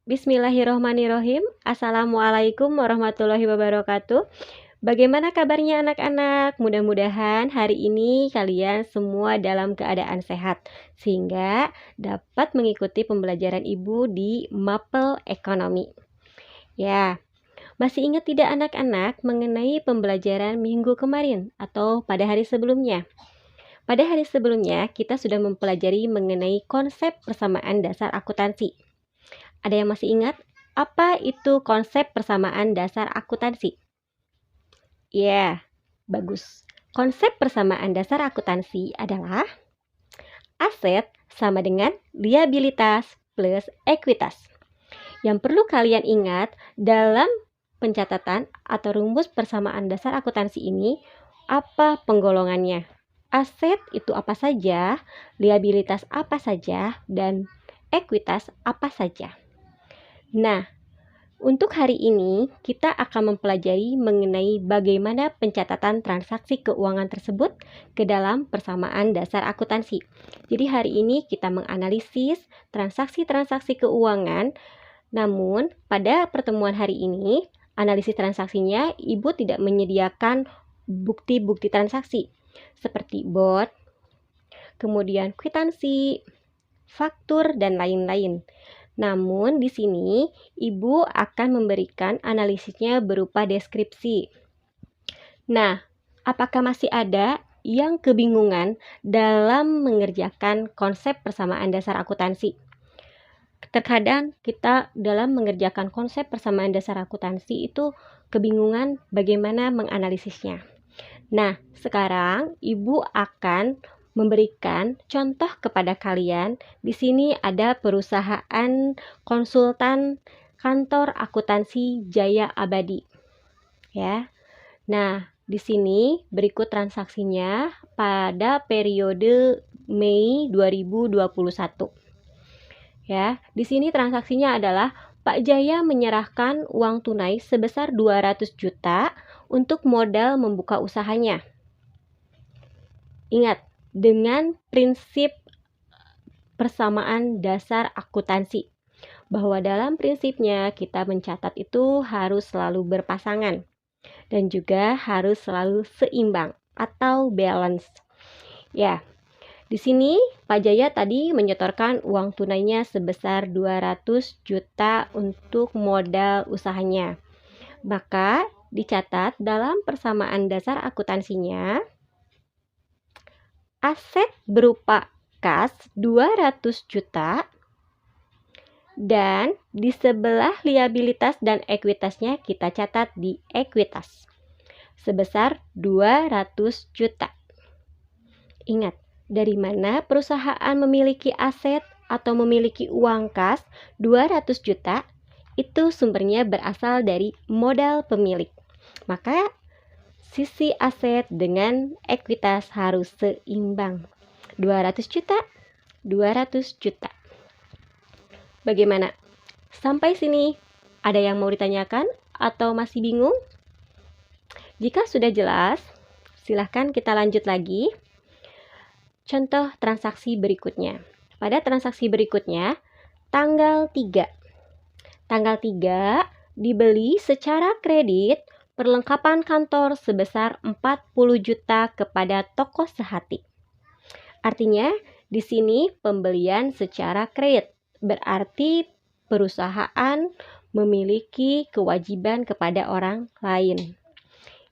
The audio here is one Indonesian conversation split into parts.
Bismillahirrohmanirrohim. Assalamualaikum warahmatullahi wabarakatuh. Bagaimana kabarnya anak-anak? Mudah-mudahan hari ini kalian semua dalam keadaan sehat sehingga dapat mengikuti pembelajaran Ibu di Mapel Ekonomi. Ya, masih ingat tidak anak-anak mengenai pembelajaran minggu kemarin atau pada hari sebelumnya? Pada hari sebelumnya kita sudah mempelajari mengenai konsep persamaan dasar akuntansi. Ada yang masih ingat? Apa itu konsep persamaan dasar akuntansi? Ya, bagus. Konsep persamaan dasar akuntansi adalah aset sama dengan liabilitas plus ekuitas. Yang perlu kalian ingat dalam pencatatan atau rumus persamaan dasar akuntansi ini, apa penggolongannya? Aset itu apa saja, liabilitas apa saja, dan ekuitas apa saja. Nah, untuk hari ini kita akan mempelajari mengenai bagaimana pencatatan transaksi keuangan tersebut ke dalam persamaan dasar akuntansi. Jadi hari ini kita menganalisis transaksi-transaksi keuangan, namun pada pertemuan hari ini analisis transaksinya Ibu tidak menyediakan bukti-bukti transaksi seperti bot, kemudian kwitansi, faktur, dan lain-lain. Namun di sini Ibu akan memberikan analisisnya berupa deskripsi. Nah, apakah masih ada yang kebingungan dalam mengerjakan konsep persamaan dasar akuntansi? Terkadang kita dalam mengerjakan konsep persamaan dasar akuntansi itu kebingungan bagaimana menganalisisnya. Nah, sekarang Ibu akan memberikan contoh kepada kalian. Di sini ada perusahaan konsultan kantor akuntansi Jaya Abadi. Ya. Nah, di sini berikut transaksinya pada periode Mei 2021. Ya, di sini transaksinya adalah Pak Jaya menyerahkan uang tunai sebesar 200 juta untuk modal membuka usahanya. Ingat, dengan prinsip persamaan dasar akuntansi, bahwa dalam prinsipnya kita mencatat itu harus selalu berpasangan dan juga harus selalu seimbang atau balance. Ya, di sini Pak Jaya tadi menyetorkan uang tunainya sebesar 200 juta untuk modal usahanya. Maka dicatat dalam persamaan dasar akuntansinya, aset berupa kas 200 juta dan di sebelah liabilitas dan ekuitasnya kita catat di ekuitas sebesar 200 juta. Ingat, dari mana perusahaan memiliki aset atau memiliki uang kas 200 juta? Itu sumbernya berasal dari modal pemilik. Maka sisi aset dengan ekuitas harus seimbang. 200 juta, 200 juta. Bagaimana? Sampai sini ada yang mau ditanyakan atau masih bingung? Jika sudah jelas, silahkan kita lanjut lagi. Contoh transaksi berikutnya. Pada transaksi berikutnya, tanggal 3. Tanggal 3 dibeli secara kredit perlengkapan kantor sebesar 40 juta kepada toko sehati. Artinya, di sini pembelian secara kredit berarti perusahaan memiliki kewajiban kepada orang lain.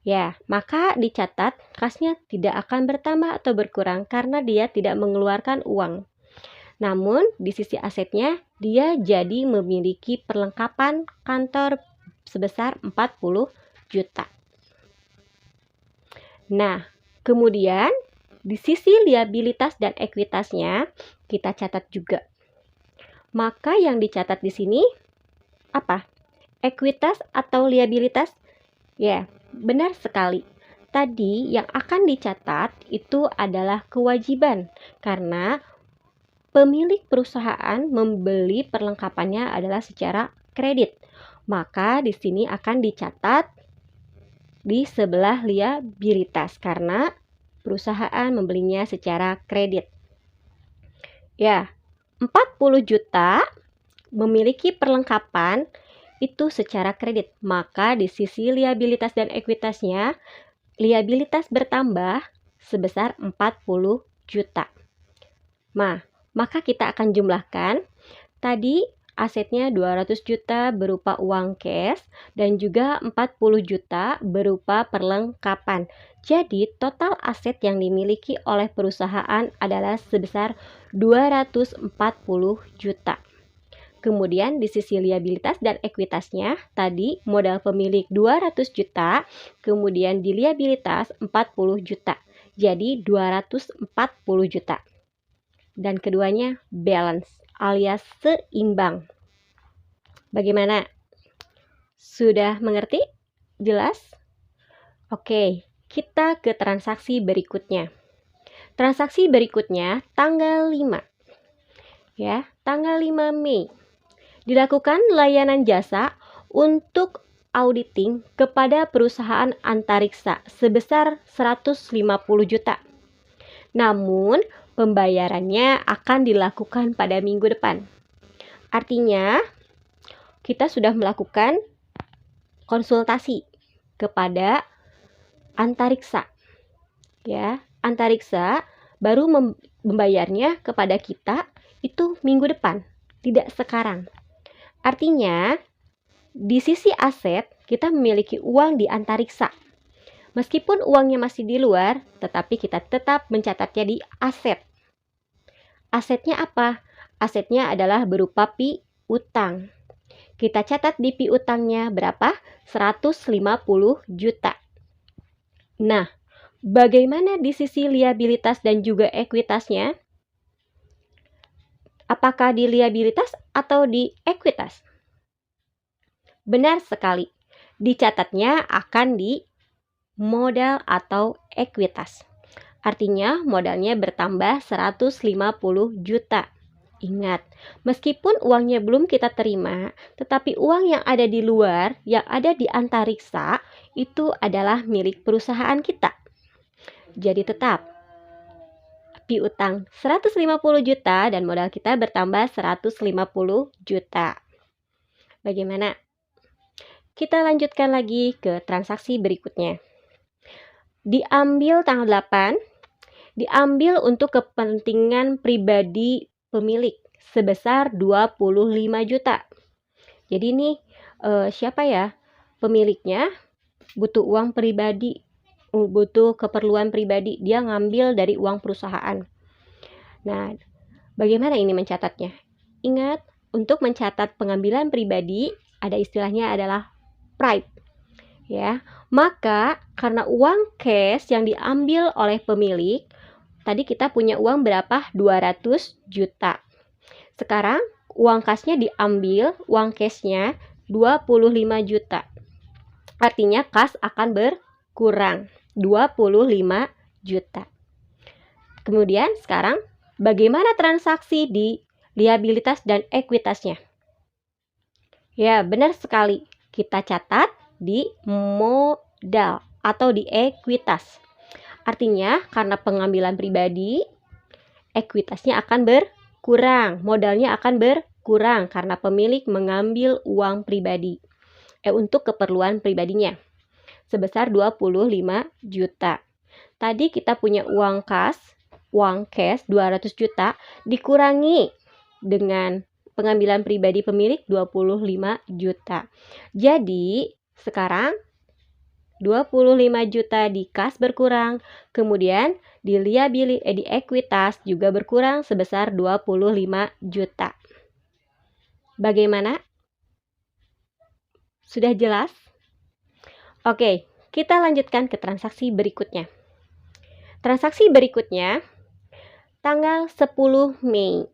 Ya, maka dicatat kasnya tidak akan bertambah atau berkurang karena dia tidak mengeluarkan uang. Namun, di sisi asetnya, dia jadi memiliki perlengkapan kantor sebesar 40 juta. Nah, kemudian di sisi liabilitas dan ekuitasnya kita catat juga. Maka yang dicatat di sini apa? Ekuitas atau liabilitas? Ya, benar sekali. Tadi yang akan dicatat itu adalah kewajiban karena pemilik perusahaan membeli perlengkapannya adalah secara kredit. Maka di sini akan dicatat di sebelah liabilitas karena perusahaan membelinya secara kredit. Ya, 40 juta memiliki perlengkapan itu secara kredit, maka di sisi liabilitas dan ekuitasnya, liabilitas bertambah sebesar 40 juta. Maka kita akan jumlahkan. Tadi asetnya 200 juta berupa uang cash dan juga 40 juta berupa perlengkapan. Jadi total aset yang dimiliki oleh perusahaan adalah sebesar 240 juta. Kemudian di sisi liabilitas dan ekuitasnya, tadi modal pemilik 200 juta, kemudian di liabilitas 40 juta. Jadi 240 juta. Dan keduanya balance alias seimbang. Bagaimana? Sudah mengerti? Jelas? Oke, kita ke transaksi berikutnya. Transaksi berikutnya tanggal 5. Ya, tanggal 5 Mei. Dilakukan layanan jasa untuk auditing kepada perusahaan antariksa sebesar 150 juta. Namun, pembayarannya akan dilakukan pada minggu depan. Artinya, kita sudah melakukan konsultasi kepada antariksa. Ya, antariksa baru membayarnya kepada kita itu minggu depan, tidak sekarang. Artinya, di sisi aset kita memiliki uang di antariksa. Meskipun uangnya masih di luar, tetapi kita tetap mencatatnya di aset. Asetnya apa? Asetnya adalah berupa piutang. Kita catat di piutangnya berapa? 150 juta. Nah, bagaimana di sisi liabilitas dan juga ekuitasnya? Apakah di liabilitas atau di ekuitas? Benar sekali. Dicatatnya akan di modal atau ekuitas. Artinya modalnya bertambah 150 juta. Ingat, meskipun uangnya belum kita terima, tetapi uang yang ada di luar, yang ada di antariksa, itu adalah milik perusahaan kita. Jadi tetap piutang 150 juta dan modal kita bertambah 150 juta. Bagaimana? Kita lanjutkan lagi ke transaksi berikutnya. Diambil tanggal 8, diambil untuk kepentingan pribadi pemilik sebesar 25 juta. Jadi ini siapa ya? Pemiliknya butuh uang pribadi, butuh keperluan pribadi, dia ngambil dari uang perusahaan. Nah, bagaimana ini mencatatnya? Ingat, untuk mencatat pengambilan pribadi ada istilahnya adalah pripe. Ya, maka karena uang cash yang diambil oleh pemilik, tadi kita punya uang berapa? 200 juta. Sekarang uang cashnya diambil, uang cashnya 25 juta. Artinya kas akan berkurang 25 juta. Kemudian sekarang bagaimana transaksi di liabilitas dan ekuitasnya? Ya, benar sekali. Kita catat di modal atau di ekuitas. Artinya karena pengambilan pribadi, ekuitasnya akan berkurang, modalnya akan berkurang karena pemilik mengambil uang pribadi untuk keperluan pribadinya sebesar 25 juta. Tadi kita punya uang cash 200 juta dikurangi dengan pengambilan pribadi pemilik 25 juta. Jadi sekarang 25 juta di kas berkurang, kemudian di ekuitas juga berkurang sebesar 25 juta. Bagaimana? Sudah jelas? Oke, kita lanjutkan ke transaksi berikutnya. Transaksi berikutnya tanggal 10 Mei.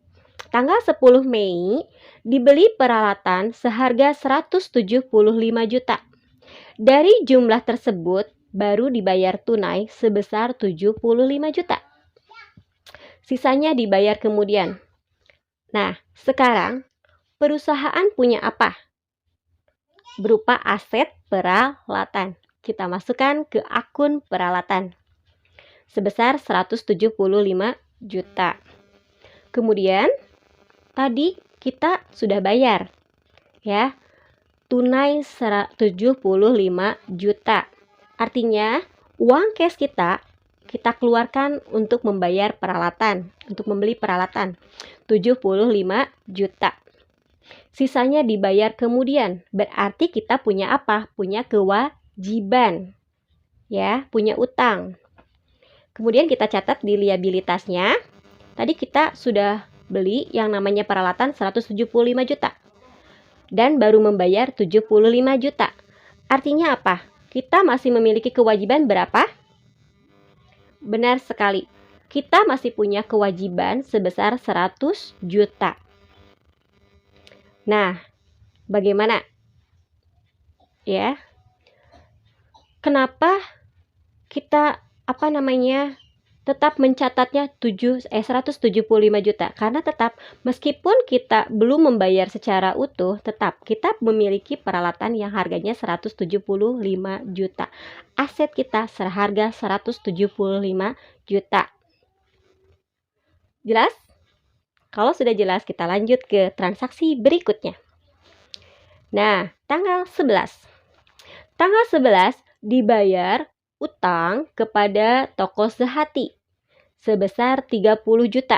Tanggal 10 Mei dibeli peralatan seharga 175 juta. Dari jumlah tersebut baru dibayar tunai sebesar 75 juta. Sisanya dibayar kemudian. Nah, sekarang perusahaan punya apa? Berupa aset peralatan. Kita masukkan ke akun peralatan sebesar 175 juta. Kemudian tadi kita sudah bayar, ya. Tunai 75 juta. Artinya, uang cash kita keluarkan untuk membayar peralatan, untuk membeli peralatan. 75 juta. Sisanya dibayar kemudian. Berarti kita punya apa? Punya kewajiban. Ya, punya utang. Kemudian kita catat di liabilitasnya. Tadi kita sudah beli yang namanya peralatan 175 juta. Dan baru membayar 75 juta. Artinya apa? Kita masih memiliki kewajiban berapa? Benar sekali. Kita masih punya kewajiban sebesar 100 juta. Nah, bagaimana? Ya. Kenapa kita tetap mencatatnya 175 juta? Karena tetap meskipun kita belum membayar secara utuh, tetap kita memiliki peralatan yang harganya 175 juta. Aset kita seharga 175 juta. Jelas? Kalau sudah jelas, kita lanjut ke transaksi berikutnya. Nah, tanggal 11. Tanggal 11 dibayar utang kepada toko sehati sebesar 30 juta.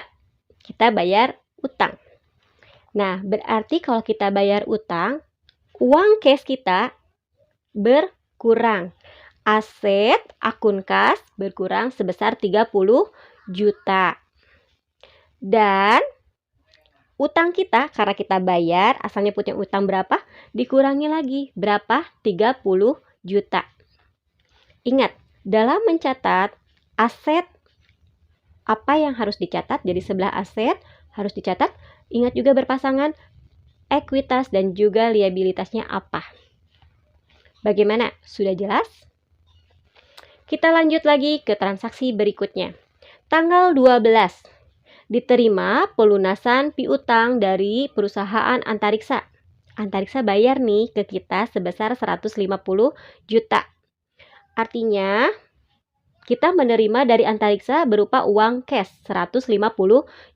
Kita bayar utang. Nah, berarti kalau kita bayar utang, uang cash kita berkurang. Aset akun kas berkurang sebesar 30 juta. Dan utang kita, karena kita bayar, asalnya punya utang berapa? Dikurangi lagi. Berapa? 30 juta. Ingat, dalam mencatat aset, apa yang harus dicatat? Jadi sebelah aset harus dicatat. Ingat juga berpasangan ekuitas dan juga liabilitasnya apa. Bagaimana? Sudah jelas? Kita lanjut lagi ke transaksi berikutnya. Tanggal 12. Diterima pelunasan piutang dari perusahaan Antariksa. Antariksa bayar nih ke kita sebesar 150 juta. Artinya, kita menerima dari Antariksa berupa uang cash 150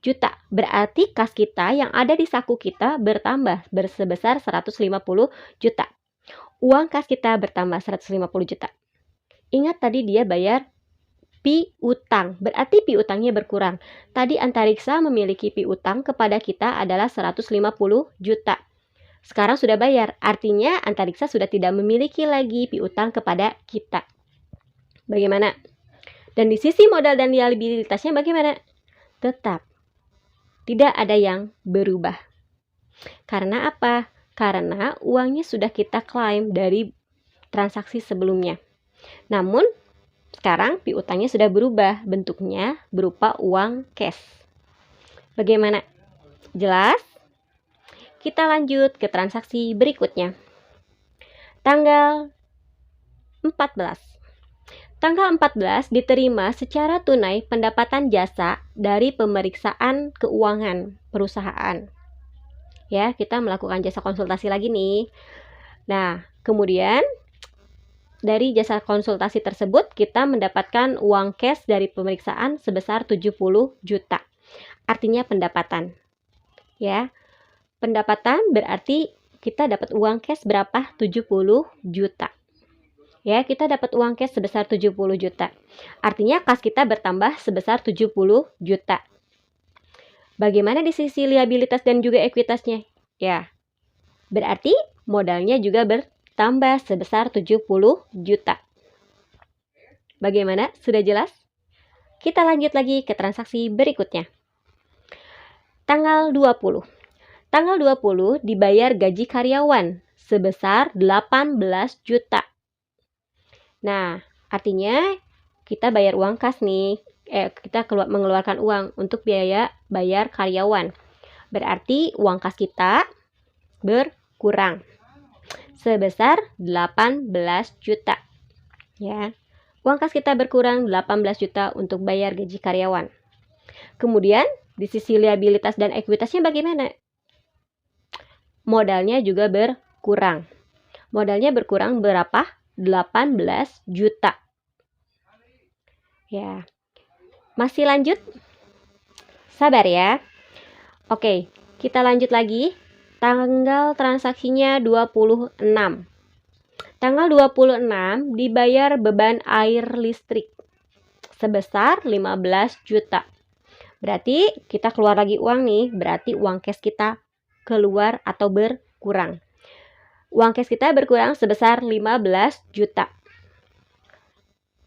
juta. Berarti kas kita yang ada di saku kita bertambah sebesar 150 juta. Uang kas kita bertambah 150 juta. Ingat tadi dia bayar piutang, berarti piutangnya berkurang. Tadi Antariksa memiliki piutang kepada kita adalah 150 juta. Sekarang sudah bayar, artinya Antariksa sudah tidak memiliki lagi piutang kepada kita. Bagaimana? Dan di sisi modal dan liabilitasnya bagaimana? Tetap tidak ada yang berubah. Karena apa? Karena uangnya sudah kita klaim dari transaksi sebelumnya. Namun sekarang piutangnya sudah berubah, bentuknya berupa uang cash. Bagaimana? Jelas? Kita lanjut ke transaksi berikutnya. Tanggal 14. Tanggal 14 diterima secara tunai pendapatan jasa dari pemeriksaan keuangan perusahaan. Ya, kita melakukan jasa konsultasi lagi nih. Nah, kemudian dari jasa konsultasi tersebut, kita mendapatkan uang cash dari pemeriksaan sebesar 70 juta. Artinya pendapatan. Ya, pendapatan berarti kita dapat uang cash berapa? 70 juta. Ya, kita dapat uang cash sebesar 70 juta. Artinya kas kita bertambah sebesar 70 juta. Bagaimana di sisi liabilitas dan juga ekuitasnya? Ya, berarti modalnya juga bertambah sebesar 70 juta. Bagaimana? Sudah jelas? Kita lanjut lagi ke transaksi berikutnya. Tanggal 20. Tanggal 20 dibayar gaji karyawan sebesar 18 juta. Nah, artinya kita bayar uang kas nih. Kita mengeluarkan uang untuk biaya bayar karyawan. Berarti uang kas kita berkurang sebesar 18 juta. Ya. Uang kas kita berkurang 18 juta untuk bayar gaji karyawan. Kemudian di sisi liabilitas dan ekuitasnya bagaimana? Modalnya juga berkurang. Modalnya berkurang berapa? 18 juta. Ya. Masih lanjut? Sabar ya. Oke, Kita lanjut lagi. Tanggal transaksinya 26. Tanggal 26 dibayar beban air listrik sebesar 15 juta. Berarti kita keluar lagi uang nih, berarti uang cash kita keluar atau berkurang. Uang cash kita berkurang sebesar 15 juta.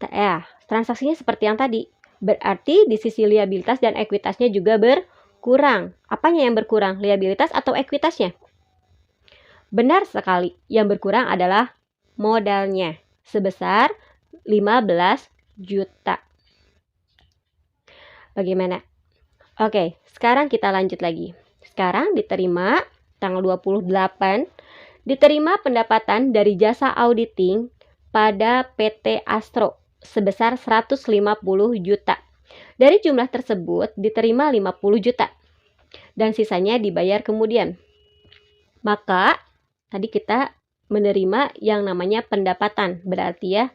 Ya, transaksinya seperti yang tadi. Berarti di sisi liabilitas dan ekuitasnya juga berkurang. Apanya yang berkurang? Liabilitas atau ekuitasnya? Benar sekali, yang berkurang adalah modalnya sebesar 15 juta. Bagaimana? Oke, sekarang kita lanjut lagi. Sekarang diterima tanggal 28, diterima pendapatan dari jasa auditing pada PT Astro sebesar 150 juta. Dari jumlah tersebut diterima 50 juta dan sisanya dibayar kemudian. Maka tadi kita menerima yang namanya pendapatan, berarti ya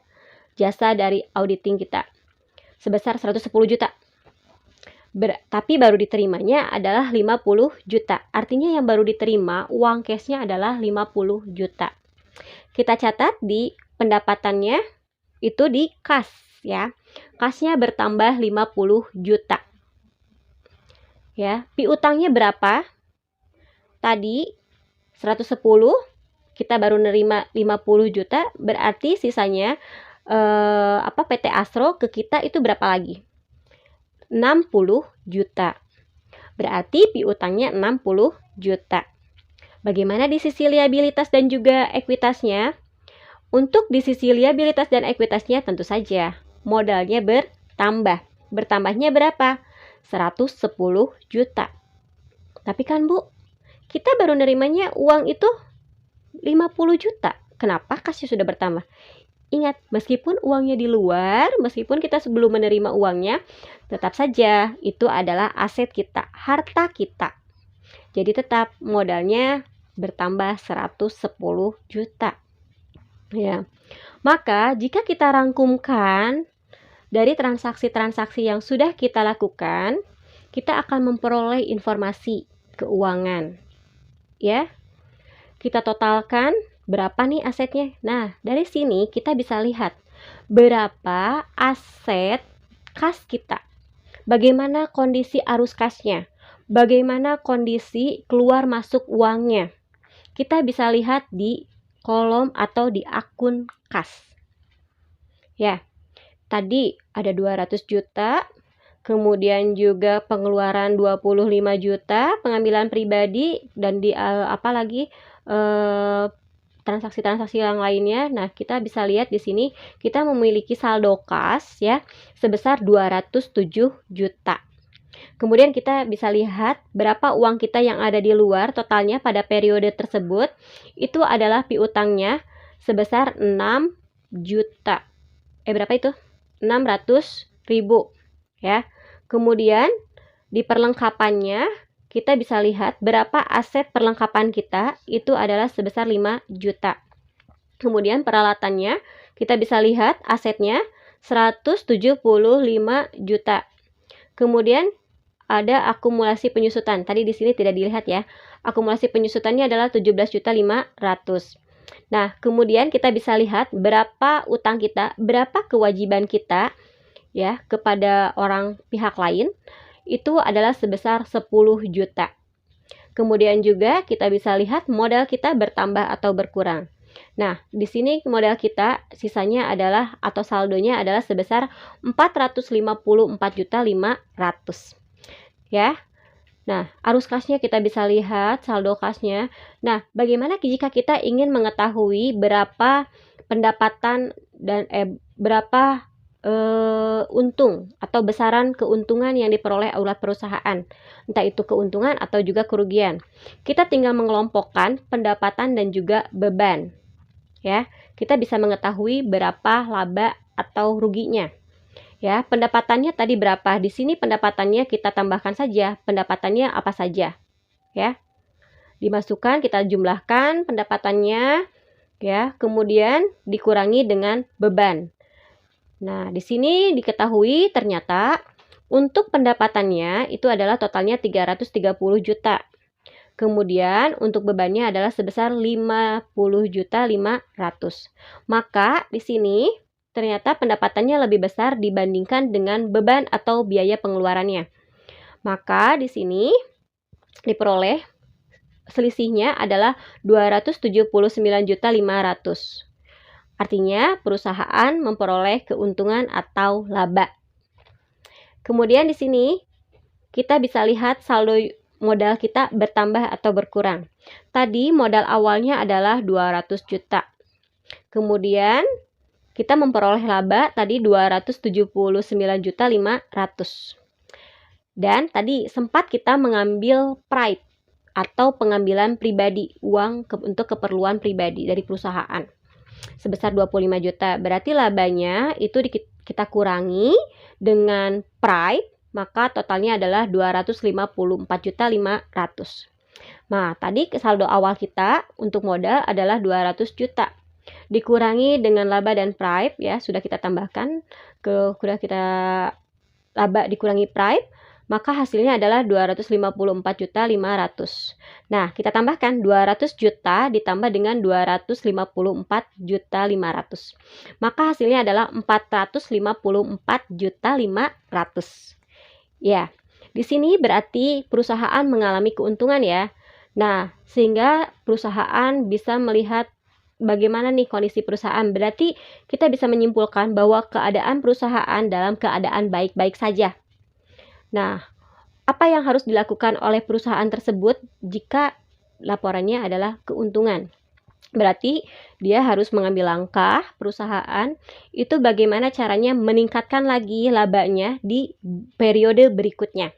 jasa dari auditing kita sebesar 110 juta. Tapi baru diterimanya adalah 50 juta. Artinya yang baru diterima uang cashnya adalah 50 juta. Kita catat di pendapatannya itu di kas ya. Kasnya bertambah 50 juta. Ya, piutangnya berapa? Tadi 110, kita baru nerima 50 juta, berarti sisanya PT Astro ke kita itu berapa lagi? 60 juta. Berarti piutangnya 60 juta. Bagaimana di sisi liabilitas dan juga ekuitasnya? Untuk di sisi liabilitas dan ekuitasnya tentu saja modalnya bertambah. Bertambahnya berapa? 110 juta. Tapi kan Bu, kita baru nerimanya uang itu 50 juta. Kenapa kasnya sudah bertambah? Ingat, meskipun uangnya di luar, meskipun kita sebelum menerima uangnya, tetap saja itu adalah aset kita, harta kita. Jadi tetap modalnya bertambah 110 juta. Ya. Maka jika kita rangkumkan dari transaksi-transaksi yang sudah kita lakukan, kita akan memperoleh informasi keuangan. Ya. Kita totalkan berapa nih asetnya? Nah, dari sini kita bisa lihat berapa aset kas kita. Bagaimana kondisi arus kasnya? Bagaimana kondisi keluar masuk uangnya? Kita bisa lihat di kolom atau di akun kas. Ya, tadi ada 200 juta, kemudian juga pengeluaran 25 juta, pengambilan pribadi, dan di transaksi-transaksi yang lainnya. Nah, kita bisa lihat di sini kita memiliki saldo kas ya sebesar 207 juta. Kemudian kita bisa lihat berapa uang kita yang ada di luar totalnya pada periode tersebut. Itu adalah piutangnya sebesar 6 juta. Berapa itu? 600.000 ya. Kemudian di perlengkapannya kita bisa lihat berapa aset perlengkapan kita itu adalah sebesar 5 juta. Kemudian peralatannya kita bisa lihat asetnya 175 juta. Kemudian ada akumulasi penyusutan. Tadi di sini tidak dilihat ya. Akumulasi penyusutannya adalah 17.500.000. Nah, kemudian kita bisa lihat berapa utang kita, berapa kewajiban kita ya kepada orang pihak lain. Itu adalah sebesar 10 juta. Kemudian juga kita bisa lihat modal kita bertambah atau berkurang. Nah, di sini modal kita sisanya adalah atau saldonya adalah sebesar 454.500.000. Ya. Nah, arus kasnya kita bisa lihat saldo kasnya. Nah, bagaimana jika kita ingin mengetahui berapa pendapatan dan berapa untung atau besaran keuntungan yang diperoleh oleh perusahaan, entah itu keuntungan atau juga kerugian. Kita tinggal mengelompokkan pendapatan dan juga beban. Ya, kita bisa mengetahui berapa laba atau ruginya. Ya, pendapatannya tadi berapa? Di sini pendapatannya kita tambahkan saja pendapatannya apa saja. Ya. Dimasukkan, kita jumlahkan pendapatannya ya, kemudian dikurangi dengan beban. Nah, di sini diketahui ternyata untuk pendapatannya itu adalah totalnya 330 juta. Kemudian untuk bebannya adalah sebesar 50.500.000. Maka di sini ternyata pendapatannya lebih besar dibandingkan dengan beban atau biaya pengeluarannya. Maka di sini diperoleh selisihnya adalah 279.500.000. Artinya perusahaan memperoleh keuntungan atau laba. Kemudian di sini kita bisa lihat saldo modal kita bertambah atau berkurang. Tadi modal awalnya adalah 200 juta. Kemudian kita memperoleh laba tadi 279.500.000. Dan tadi sempat kita mengambil pride atau pengambilan pribadi, uang untuk keperluan pribadi dari perusahaan sebesar 25 juta. Berarti labanya itu kita kurangi dengan pride, maka totalnya adalah 254.500.000. Nah, tadi saldo awal kita untuk modal adalah 200 juta. Dikurangi dengan laba dan pride ya, sudah kita tambahkan laba dikurangi pride, maka hasilnya adalah 254.500.000. Nah, kita tambahkan 200 juta ditambah dengan 254.500. Maka hasilnya adalah 454.500. Ya, di sini berarti perusahaan mengalami keuntungan ya. Nah, sehingga perusahaan bisa melihat bagaimana nih kondisi perusahaan. Berarti kita bisa menyimpulkan bahwa keadaan perusahaan dalam keadaan baik-baik saja. Nah, apa yang harus dilakukan oleh perusahaan tersebut jika laporannya adalah keuntungan? Berarti dia harus mengambil langkah perusahaan itu bagaimana caranya meningkatkan lagi labanya di periode berikutnya.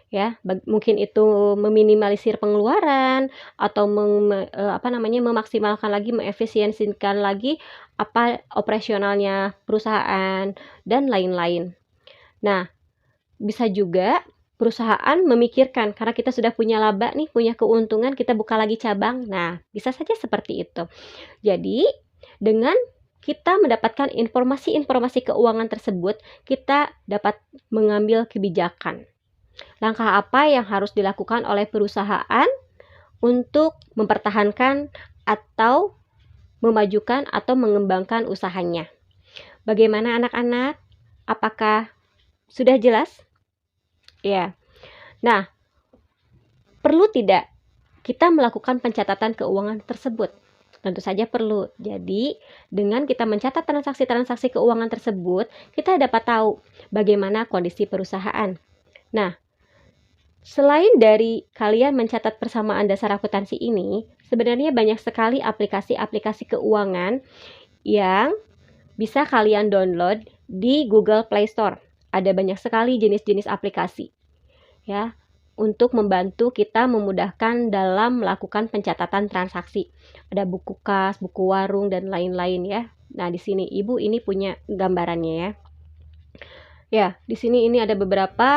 Ya, mungkin itu meminimalisir pengeluaran atau memaksimalkan lagi, mengefisiensikan lagi operasionalnya perusahaan dan lain-lain. Nah, bisa juga perusahaan memikirkan karena kita sudah punya laba nih, punya keuntungan, kita buka lagi cabang. Nah, bisa saja seperti itu. Jadi, dengan kita mendapatkan informasi-informasi keuangan tersebut, kita dapat mengambil kebijakan. Langkah apa yang harus dilakukan oleh perusahaan untuk mempertahankan atau memajukan atau mengembangkan usahanya. Bagaimana anak-anak? Apakah sudah jelas? Ya. Nah, perlu tidak kita melakukan pencatatan keuangan tersebut? Tentu saja perlu. Jadi, dengan kita mencatat transaksi-transaksi keuangan tersebut, kita dapat tahu bagaimana kondisi perusahaan. Nah, selain dari kalian mencatat persamaan dasar akuntansi ini, sebenarnya banyak sekali aplikasi-aplikasi keuangan yang bisa kalian download di Google Play Store. Ada banyak sekali jenis-jenis aplikasi ya untuk membantu kita memudahkan dalam melakukan pencatatan transaksi. Ada buku kas, buku warung dan lain-lain ya. Nah, di sini Ibu ini punya gambarannya ya. Ya, di sini ini ada beberapa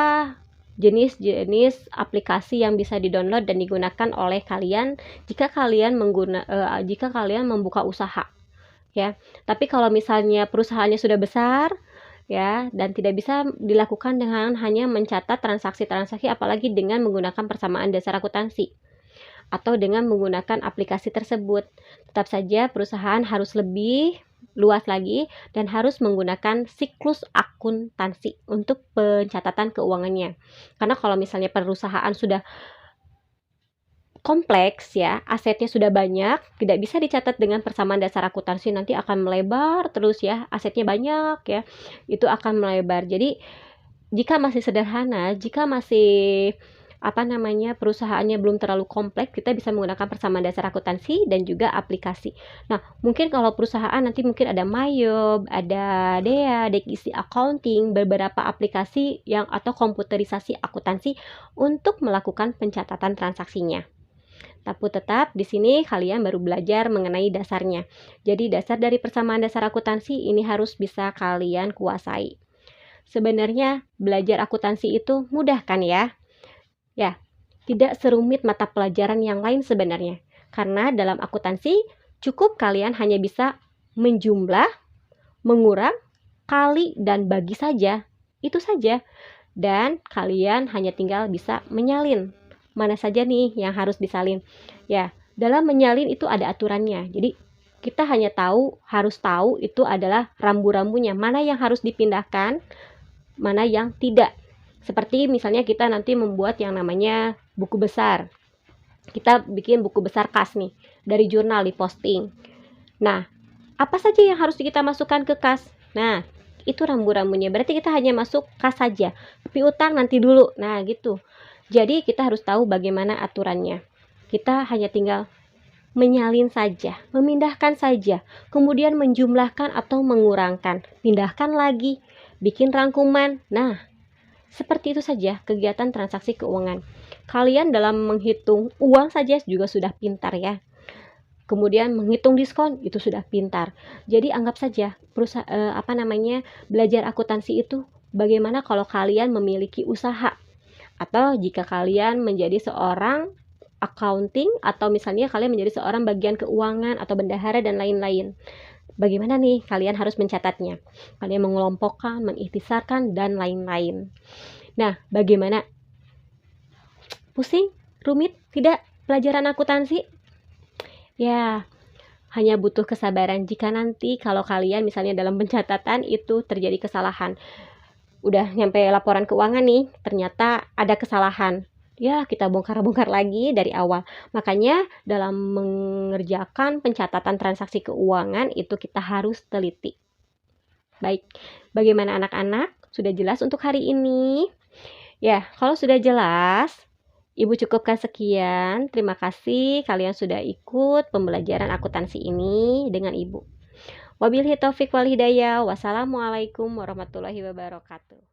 jenis-jenis aplikasi yang bisa didownload dan digunakan oleh kalian jika kalian membuka usaha ya. Tapi kalau misalnya perusahaannya sudah besar ya dan tidak bisa dilakukan dengan hanya mencatat transaksi-transaksi, apalagi dengan menggunakan persamaan dasar akuntansi atau dengan menggunakan aplikasi tersebut. Tetap saja perusahaan harus lebih luas lagi dan harus menggunakan siklus akuntansi untuk pencatatan keuangannya. Karena kalau misalnya perusahaan sudah kompleks ya, asetnya sudah banyak, tidak bisa dicatat dengan persamaan dasar akuntansi, nanti akan melebar terus ya, asetnya banyak ya, itu akan melebar. Jadi jika masih sederhana, jika masih perusahaannya belum terlalu kompleks, kita bisa menggunakan persamaan dasar akuntansi dan juga aplikasi. Nah, mungkin kalau perusahaan nanti mungkin ada Mayob, ada Dea, Dekisi Accounting, beberapa aplikasi yang atau komputerisasi akuntansi untuk melakukan pencatatan transaksinya. Tapi tetap di sini kalian baru belajar mengenai dasarnya. Jadi dasar dari persamaan dasar akuntansi ini harus bisa kalian kuasai. Sebenarnya belajar akuntansi itu mudah kan ya? Ya, tidak serumit mata pelajaran yang lain sebenarnya. Karena dalam akuntansi cukup kalian hanya bisa menjumlah, mengurang, kali, dan bagi saja. Itu saja. Dan kalian hanya tinggal bisa menyalin mana saja nih yang harus disalin. Ya, dalam menyalin itu ada aturannya. Jadi kita hanya harus tahu itu adalah rambu-rambunya, mana yang harus dipindahkan, mana yang tidak. Seperti misalnya kita nanti membuat yang namanya buku besar. Kita bikin buku besar kas nih, dari jurnal diposting. Nah, apa saja yang harus kita masukkan ke kas? Nah, itu rambu-rambunya. Berarti kita hanya masuk kas saja. Piutang nanti dulu. Nah, gitu. Jadi kita harus tahu bagaimana aturannya. Kita hanya tinggal menyalin saja, memindahkan saja, kemudian menjumlahkan atau mengurangkan, pindahkan lagi, bikin rangkuman. Nah, seperti itu saja kegiatan transaksi keuangan. Kalian dalam menghitung uang saja juga sudah pintar ya. Kemudian menghitung diskon itu sudah pintar. Jadi anggap saja belajar akuntansi itu bagaimana kalau kalian memiliki usaha, atau jika kalian menjadi seorang accounting, atau misalnya kalian menjadi seorang bagian keuangan atau bendahara dan lain-lain. Bagaimana nih kalian harus mencatatnya? Kalian mengelompokkan, mengikhtisarkan, dan lain-lain. Nah, bagaimana? Pusing? Rumit? Tidak pelajaran akuntansi? Ya, hanya butuh kesabaran jika nanti kalau kalian misalnya dalam pencatatan itu terjadi kesalahan. Udah nyampe laporan keuangan nih, ternyata ada kesalahan. Ya, kita bongkar-bongkar lagi dari awal. Makanya dalam mengerjakan pencatatan transaksi keuangan itu kita harus teliti. Baik, bagaimana anak-anak? Sudah jelas untuk hari ini? Ya, kalau sudah jelas, Ibu cukupkan sekian. Terima kasih kalian sudah ikut pembelajaran akuntansi ini dengan Ibu. Wabillahi taufik wal hidayah. Wassalamualaikum warahmatullahi wabarakatuh.